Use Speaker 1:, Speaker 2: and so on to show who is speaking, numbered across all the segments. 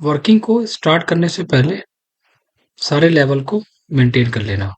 Speaker 1: Working को start करने से पहले सारे लेवल को मेंटेन कर लेना।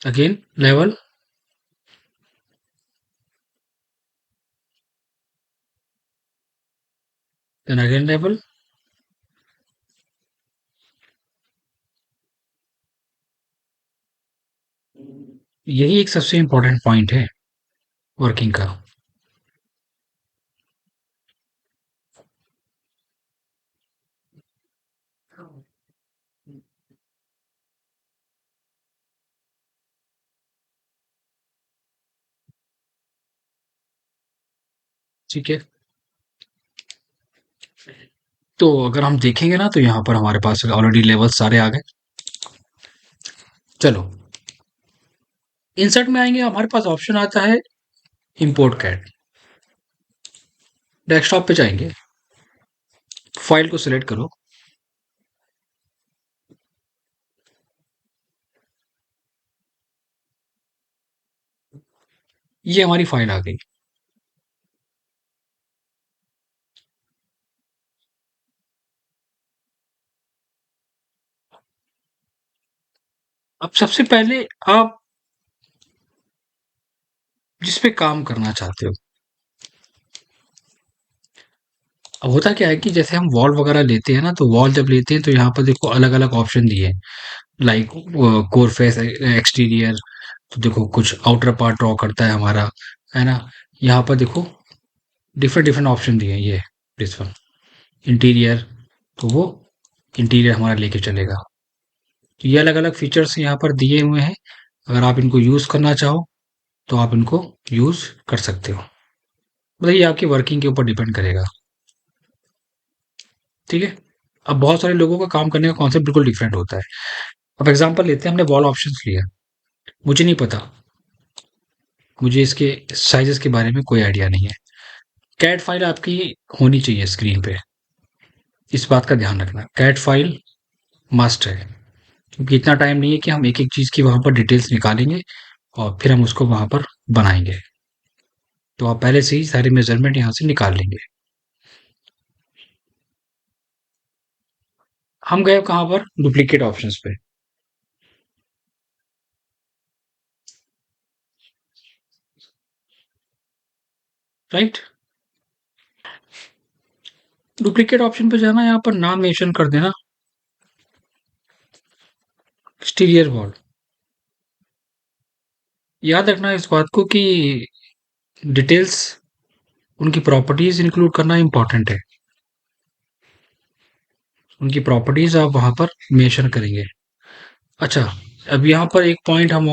Speaker 1: Again level, then again level. यही एक सबसे इम्पोर्टेंट पॉइंट है वर्किंग का। ठीक है, तो अगर हम देखेंगे ना तो यहाँ पर हमारे पास ऑलरेडी लेवल सारे आ गए। चलो इंसर्ट में आएंगे, हमारे पास ऑप्शन आता है इंपोर्ट कैट। डेस्कटॉप पे जाएंगे, फाइल को सिलेक्ट करो। ये हमारी फाइल आ गई। अब सबसे पहले आप जिस पे काम करना चाहते हो, अब होता क्या है कि जैसे हम वॉल वगैरह लेते हैं ना, तो वॉल जब लेते हैं तो यहाँ पर देखो अलग अलग ऑप्शन दिए हैं, लाइक कोर फेस, एक्सटीरियर। तो देखो कुछ आउटर पार्ट ड्रॉ करता है हमारा, है ना। यहाँ पर देखो डिफरेंट डिफरेंट ऑप्शन दिए हैं। ये दिस वन इंटीरियर, तो वो इंटीरियर हमारा लेके चलेगा। तो ये अलग अलग फीचर्स यहाँ पर दिए हुए हैं। अगर आप इनको यूज करना चाहो तो आप इनको यूज कर सकते हो। मतलब ये आपकी वर्किंग के ऊपर डिपेंड करेगा। ठीक है, अब बहुत सारे लोगों का काम करने का कॉन्सेप्ट बिल्कुल डिफरेंट होता है। अब एग्जांपल लेते हैं, हमने वॉल ऑप्शंस लिया, मुझे नहीं पता, मुझे इसके साइजेस के बारे में कोई आइडिया नहीं है। कैट फाइल आपकी होनी चाहिए स्क्रीन पे, इस बात का ध्यान रखना। कैट फाइल मस्ट है, क्योंकि इतना टाइम नहीं है कि हम एक एक चीज की वहां पर डिटेल्स निकालेंगे और फिर हम उसको वहां पर बनाएंगे। तो आप पहले से ही सारे मेजरमेंट यहाँ से निकाल लेंगे। हम गए कहाँ पर, डुप्लीकेट ऑप्शंस पे। राइट, डुप्लीकेट ऑप्शन पे जाना, यहाँ पर नाम मेंशन कर देना, एक्सटीरियर वॉल। याद रखना इस बात को कि डिटेल्स, उनकी प्रॉपर्टीज इंक्लूड करना इंपॉर्टेंट है। उनकी प्रॉपर्टीज आप वहां पर मेंशन करेंगे। अच्छा, अब यहाँ पर एक पॉइंट हम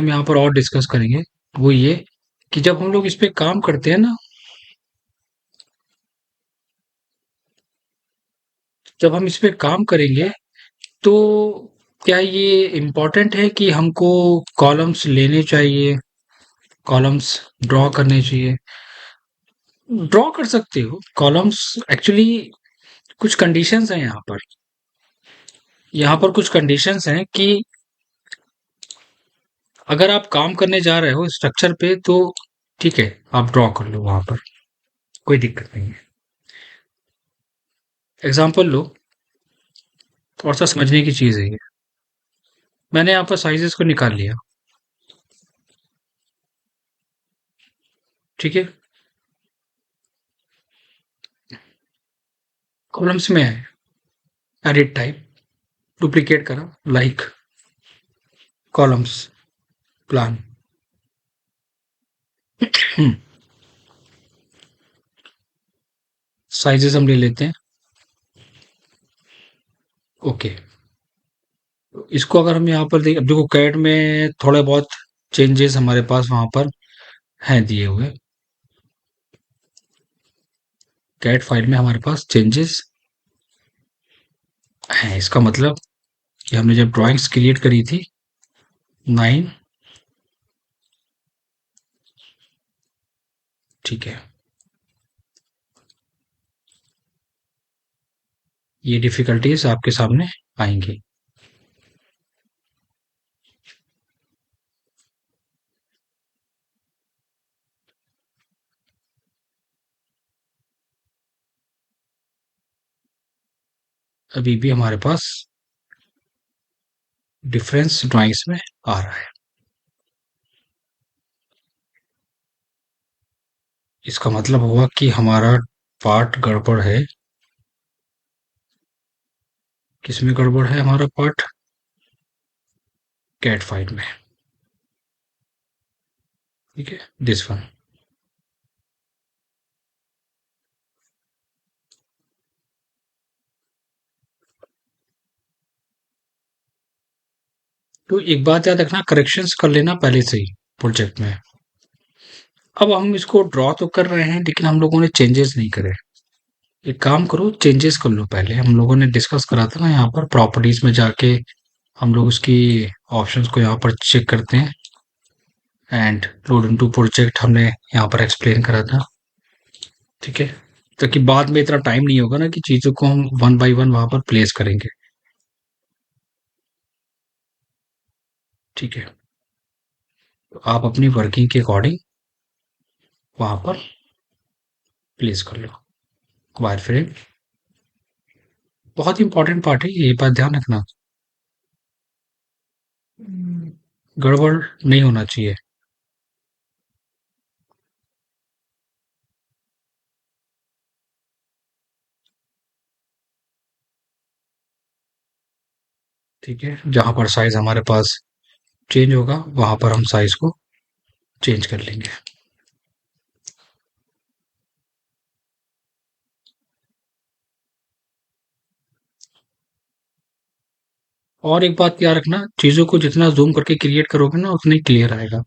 Speaker 1: यहाँ पर और डिस्कस करेंगे। वो ये कि जब हम लोग इस पे काम करते हैं ना, जब हम इस पे काम करेंगे तो क्या ये इम्पोर्टेंट है कि हमको कॉलम्स लेने चाहिए, कॉलम्स ड्रॉ करने चाहिए? ड्रॉ कर सकते हो कॉलम्स, एक्चुअली कुछ कंडीशंस हैं यहाँ पर। यहाँ पर कुछ कंडीशंस हैं कि अगर आप काम करने जा रहे हो स्ट्रक्चर पे तो ठीक है, आप ड्रॉ कर लो वहां पर, कोई दिक्कत नहीं है। एग्जाम्पल लो, थोड़ा सा समझने की चीज है ये। मैंने यहाँ पर साइजेस को निकाल लिया। ठीक है, कॉलम्स में है एडिट टाइप, डुप्लीकेट करा, लाइक कॉलम्स प्लान। साइजेस हम ले लेते हैं। ओके, इसको अगर हम यहाँ पर देख, अब देखो कैट में थोड़े बहुत चेंजेस हमारे पास वहां पर हैं दिए हुए। कैट फाइल में हमारे पास चेंजेस हैं, इसका मतलब कि हमने जब ड्राइंग्स क्रिएट करी थी 9, ठीक है, ये डिफिकल्टीज आपके सामने आएंगी। अभी भी हमारे पास डिफरेंस ड्राइंग्स में आ रहा है। इसका मतलब हुआ कि हमारा पार्ट गड़बड़ है। किसमें गड़बड़ है हमारा पार्ट? कैट फाइल में। ठीक है, दिस वन। तो एक बात याद रखना, करेक्शंस कर लेना पहले से ही प्रोजेक्ट में। अब हम इसको ड्रॉ तो कर रहे हैं लेकिन हम लोगों ने चेंजेस नहीं करे। एक काम करो, चेंजेस कर लो पहले। हम लोगों ने डिस्कस करा था ना, यहाँ पर प्रॉपर्टीज में जाके हम लोग उसकी ऑप्शंस को यहाँ पर चेक करते हैं। एंड लोड इनटू प्रोजेक्ट हमने यहाँ पर एक्सप्लेन करा था। ठीक है, ताकि बाद में इतना टाइम नहीं होगा ना कि चीजों को हम वन बाय वन वहां पर प्लेस करेंगे। ठीक है, तो आप अपनी वर्किंग के अकॉर्डिंग वहां पर प्लेस कर लो वायर फ्रेम। बहुत इंपॉर्टेंट पार्ट है ये, बात ध्यान रखना। गड़बड़ नहीं होना चाहिए। ठीक है, जहां पर साइज हमारे पास चेंज होगा वहां पर हम साइज को चेंज कर लेंगे। और एक बात याद रखना, चीजों को जितना जूम करके क्रिएट करोगे ना उतना ही क्लियर आएगा।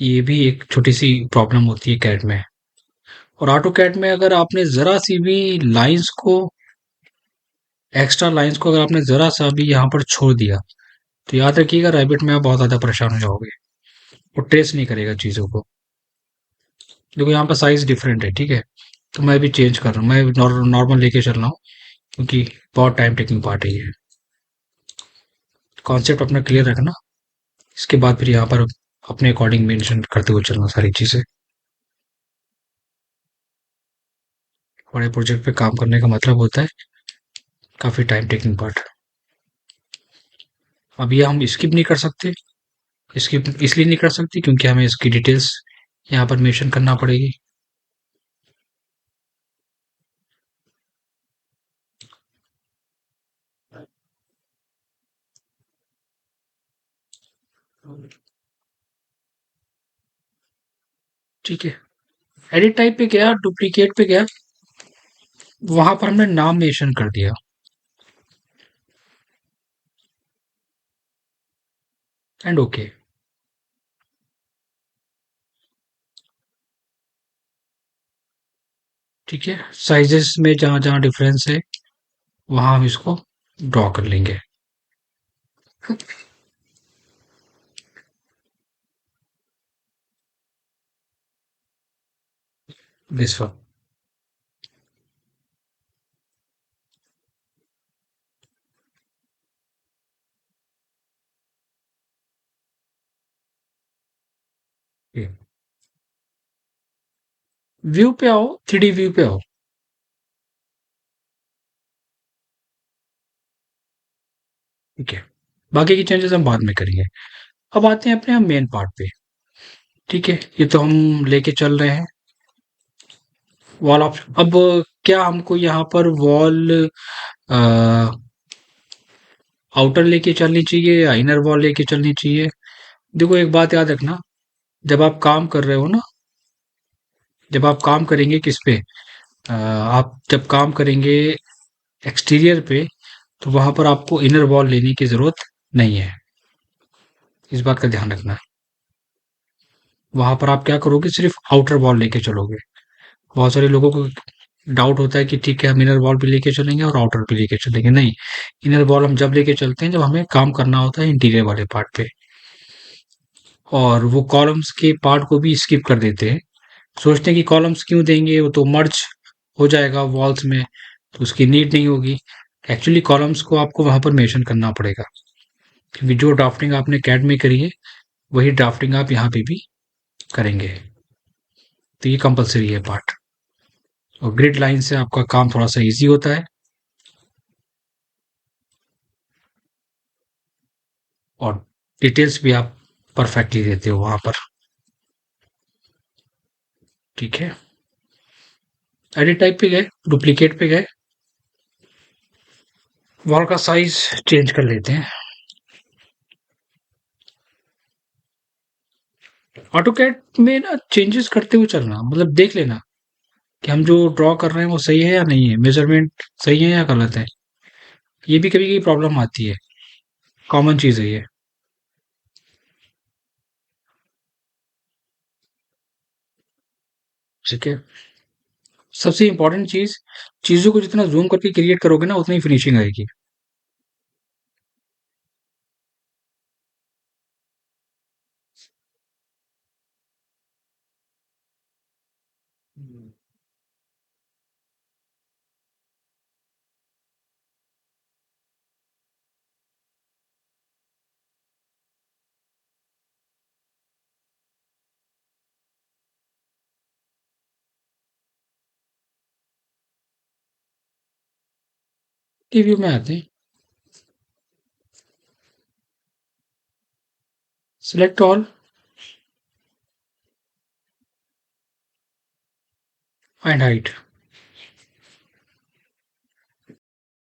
Speaker 1: ये भी एक छोटी सी प्रॉब्लम होती है कैड में। और ऑटो कैड में अगर आपने जरा सी भी लाइंस को, एक्स्ट्रा लाइंस को अगर आपने जरा सा भी यहाँ पर छोड़ दिया तो याद रखिएगा रैबिट में आप बहुत ज्यादा परेशान हो जाओगे। वो ट्रेस नहीं करेगा चीजों को। देखो यहाँ पर साइज डिफरेंट है, ठीक है, तो मैं भी चेंज कर रहा हूँ। मैं नॉर्मल लेके चल रहा हूँ क्योंकि बहुत टाइम टेकिंग पार्ट है ये। कॉन्सेप्ट अपना क्लियर रखना। इसके बाद फिर यहाँ पर अपने अकॉर्डिंग मेंशन करते हुए चलना सारी चीजें। बड़े प्रोजेक्ट पे काम करने का मतलब होता है काफी टाइम टेकिंग पार्ट। अब ये हम स्किप नहीं कर सकते। स्किप इसलिए नहीं कर सकते क्योंकि हमें इसकी डिटेल्स यहाँ पर मेंशन करना पड़ेगी। ठीक है, एडिट टाइप पे गया, डुप्लीकेट पे गया, वहां पर हमने नाम मेंशन कर दिया। And okay. ठीक है, साइजेस में जहां जहां डिफरेंस है वहां हम इसको ड्रॉ कर लेंगे। This one. व्यू पे आओ, 3D व्यू पे आओ। ठीक है, बाकी की चेंजेस हम बाद में करेंगे। अब आते हैं अपने मेन पार्ट पे। ठीक है, ये तो हम लेके चल रहे हैं वॉल ऑप्शन। अब क्या हमको यहाँ पर वॉल आउटर लेके चलनी चाहिए या इनर वॉल लेके चलनी चाहिए? देखो एक बात याद रखना, जब आप काम कर रहे हो ना, जब आप काम करेंगे किस पे, आप जब काम करेंगे एक्सटीरियर पे, तो वहां पर आपको इनर वॉल लेने की जरूरत नहीं है। इस बात का ध्यान रखना। वहां पर आप क्या करोगे, सिर्फ आउटर वॉल लेके चलोगे। बहुत सारे लोगों को डाउट होता है कि ठीक है हम इनर वॉल भी लेके चलेंगे और आउटर भी लेके चलेंगे। नहीं, इनर वॉल हम जब लेके चलते हैं जब हमें काम करना होता है इंटीरियर वाले पार्ट पे। और वो कॉलम्स के पार्ट को भी स्किप कर देते हैं। सोचते हैं कि कॉलम्स क्यों देंगे, वो तो मर्ज हो जाएगा वॉल्स में। तो उसकी नीड नहीं होगी। एक्चुअली कॉलम्स को आपको वहां पर मेंशन करना पड़ेगा, क्योंकि जो ड्राफ्टिंग आपने कैड में करी है वही ड्राफ्टिंग आप यहाँ पे भी करेंगे। तो ये कंपलसरी है पार्ट। और ग्रिड लाइन से आपका काम थोड़ा सा इजी होता है, और डिटेल्स भी आप परफेक्टली देते हो वहां पर। ठीक है, एडिट टाइप पे गए, डुप्लीकेट पे गए, वॉल का साइज चेंज कर लेते हैं। ऑटो कैड में ना चेंजेस करते हुए चलना, मतलब देख लेना कि हम जो ड्रॉ कर रहे हैं वो सही है या नहीं है, मेजरमेंट सही है या गलत है। ये भी कभी कभी प्रॉब्लम आती है, कॉमन चीज़ है ये। ठीक है, सबसे इंपॉर्टेंट चीज़, चीज़ों को जितना ज़ूम करके क्रिएट करोगे ना उतनी फिनिशिंग आएगी। व्यू में आते हैं, सिलेक्ट ऑल, फाइंड हाइट।